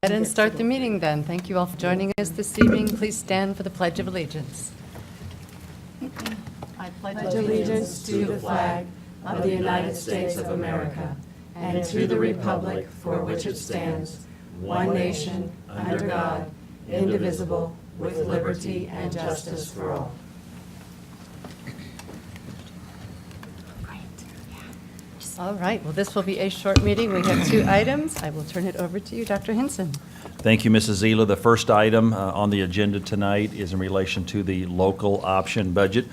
ahead and start the meeting then. Thank you all for joining us this evening. Please stand for the Pledge of Allegiance. I pledge allegiance to the flag of the United States of America and to the republic for which it stands, one nation, under God, indivisible, with liberty and justice for all. All right, well, this will be a short meeting. We have 2 items. I will turn it over to you, Dr. Hinson. Thank you, Mrs. Zila. The first item on the agenda tonight is in relation to the local option budget.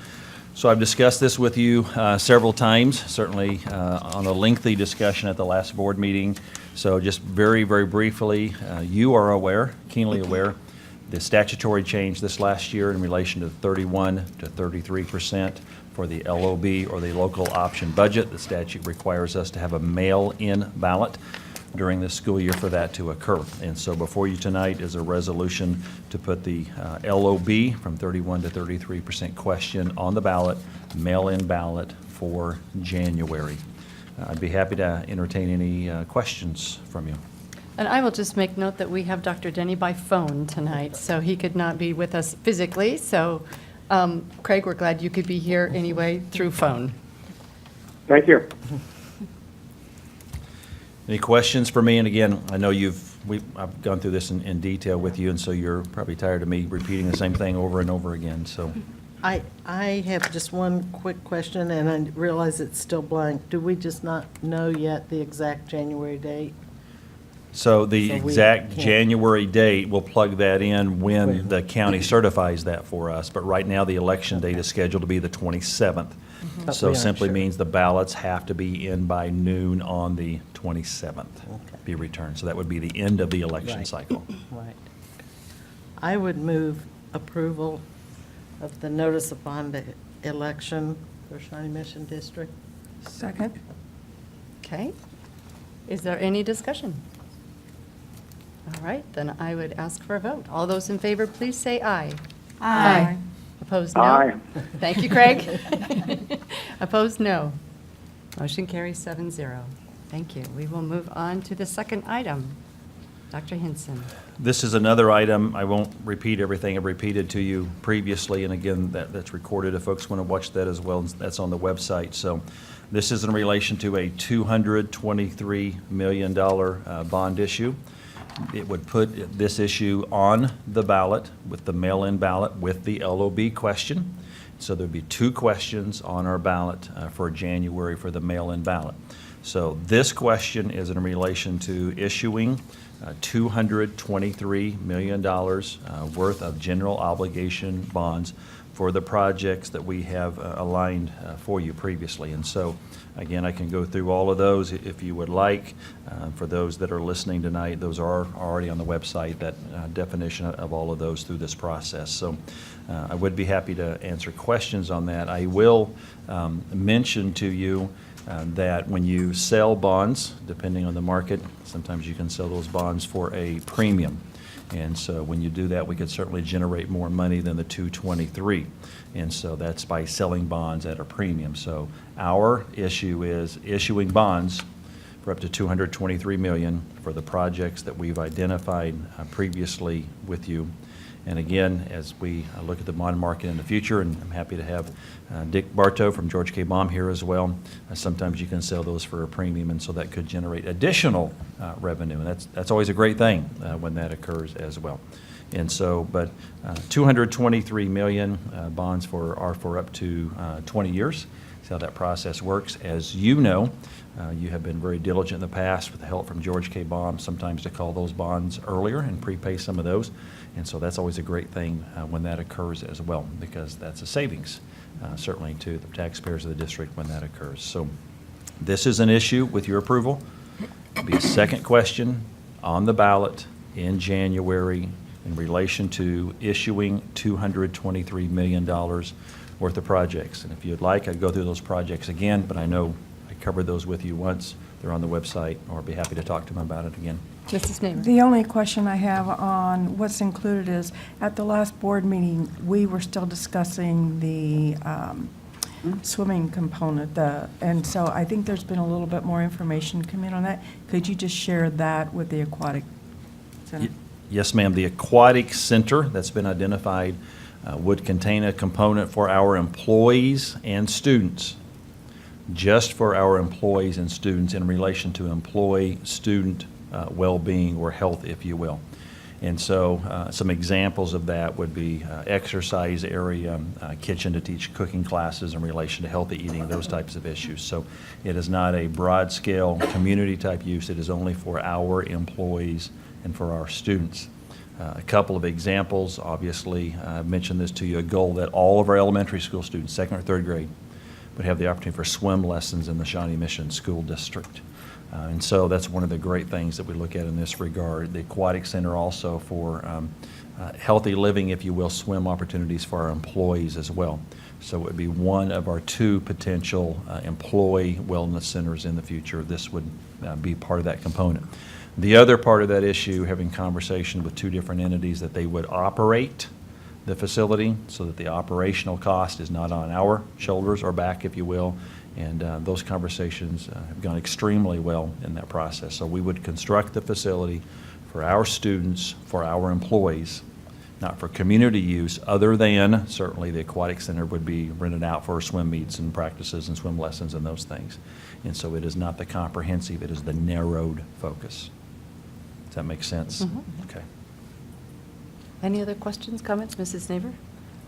So I've discussed this with you several times, certainly on a lengthy discussion at the last board meeting. So just very, very briefly, you are aware, keenly aware, the statutory change this last year in relation to 31 to 33% for the LOB or the local option budget. The statute requires us to have a mail-in ballot during the school year for that to occur. And so before you tonight is a resolution to put the LOB from 31 to 33% question on the ballot, mail-in ballot for January. I'd be happy to entertain any questions from you. And I will just make note that we have Dr. Denny by phone tonight, so he could not be with us physically. So, Craig, we're glad you could be here anyway through phone. Thank you. Any questions for me? And again, I know I've gone through this in detail with you, and so you're probably tired of me repeating the same thing over and over again. So, I have just one quick question, and I realize it's still blank. Do we just not know yet the exact January date? So the So we exact can't- January date, we'll plug that in when the county certifies that for us. But right now, the election date is scheduled to be the 27th. But So we aren't simply sure. means the ballots have to be in by noon on the 27th, Okay. be returned. So that would be the end of the election Right. cycle. Right. I would move approval of the notice of bond election for Shawnee Mission District. Second. Okay. Is there any discussion? All right, then I would ask for a vote. All those in favor, please say aye. Aye. Opposed, no? Aye. Thank you, Craig. Opposed, no. Motion carries 7-0. Thank you. We will move on to the second item. Dr. Hinson. This is another item. I won't repeat everything I've repeated to you previously, and again, that's recorded if folks want to watch that as well. That's on the website. So this is in relation to a $223 million bond issue. It would put this issue on the ballot with the mail-in ballot with the LOB question. So there'd be 2 questions on our ballot for January for the mail-in ballot. So this question is in relation to issuing $223 million worth of general obligation bonds for the projects that we have aligned for you previously. And so, again, I can go through all of those if you would like. For those that are listening tonight, those are already on the website, that definition of all of those through this process. So I would be happy to answer questions on that. I will mention to you that when you sell bonds, depending on the market, sometimes you can sell those bonds for a premium. And so when you do that, we could certainly generate more money than the 223. And so that's by selling bonds at a premium. So our issue is issuing bonds for up to $223 million for the projects that we've identified previously with you. And again, as we look at the bond market in the future, and I'm happy to have Dick Bartow from George K. Baum here as well, sometimes you can sell those for a premium, and so that could generate additional revenue. And that's always a great thing when that occurs as well. And so, but 223 million bonds are for up to 20 years. That's how that process works. As you know, you have been very diligent in the past with the help from George K. Baum, sometimes to call those bonds earlier and prepay some of those. And so that's always a great thing when that occurs as well, because that's a savings, certainly to the taxpayers of the district when that occurs. So this is an issue with your approval. It'll be a second question on the ballot in January in relation to issuing $223 million worth of projects. And if you'd like, I'd go through those projects again, but I know I covered those with you once. They're on the website, or I'd be happy to talk to them about it again. Mrs. Neighbor. The only question I have on what's included is, at the last board meeting, we were still discussing the swimming component, and so I think there's been a little bit more information come in on that. Could you just share that with the aquatic Center. Yes, ma'am. The Aquatic Center that's been identified would contain a component for our employees and students, just for our employees and students in relation to employee-student well-being or health, if you will. And so some examples of that would be exercise area, kitchen to teach cooking classes in relation to healthy eating, those types of issues. So it is not a broad-scale community-type use. It is only for our employees and for our students. A couple of examples, obviously, I've mentioned this to you, a goal that all of our elementary school students, second or third grade, would have the opportunity for swim lessons in the Shawnee Mission School District. And so that's one of the great things that we look at in this regard. The Aquatic Center also for healthy living, if you will, swim opportunities for our employees as well. So it would be one of our 2 potential employee wellness centers in the future. This would be part of that component. The other part of that issue, having conversation with 2 different entities that they would operate the facility so that the operational cost is not on our shoulders or back, if you will. And those conversations have gone extremely well in that process. So we would construct the facility for our students, for our employees, not for community use, other than certainly the Aquatic Center would be rented out for swim meets and practices and swim lessons and those things. And so it is not the comprehensive, it is the narrowed focus. Does that make sense? Mm-hmm. Okay. Any other questions, comments, Mrs. Neighbor?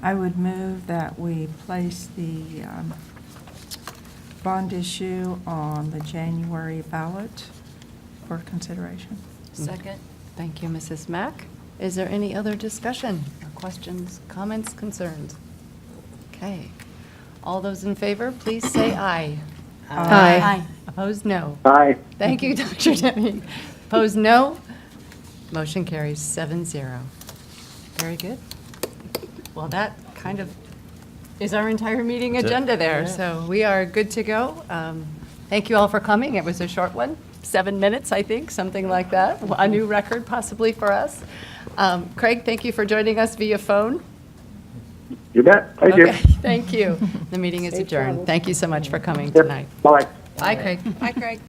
I would move that we place the bond issue on the January ballot for consideration. Second. Thank you, Mrs. Mack. Is there any other discussion or questions, comments, concerns? Okay. All those in favor, please say aye. Aye. Opposed, no. Aye. Thank you, Dr. Demi. Opposed, no. Motion carries 7-0. Very good. Well, that kind of is our entire meeting That's it. agenda there, so we are good to go. Thank you all for coming. It was a short one, 7 minutes, I think, something like that, a new record possibly for us. Craig, thank you for joining us via phone. You bet. Thank you. Okay, thank you. The meeting is adjourned. Thank you so much for coming Yep. tonight. Bye. Bye, Craig. Hi, Craig.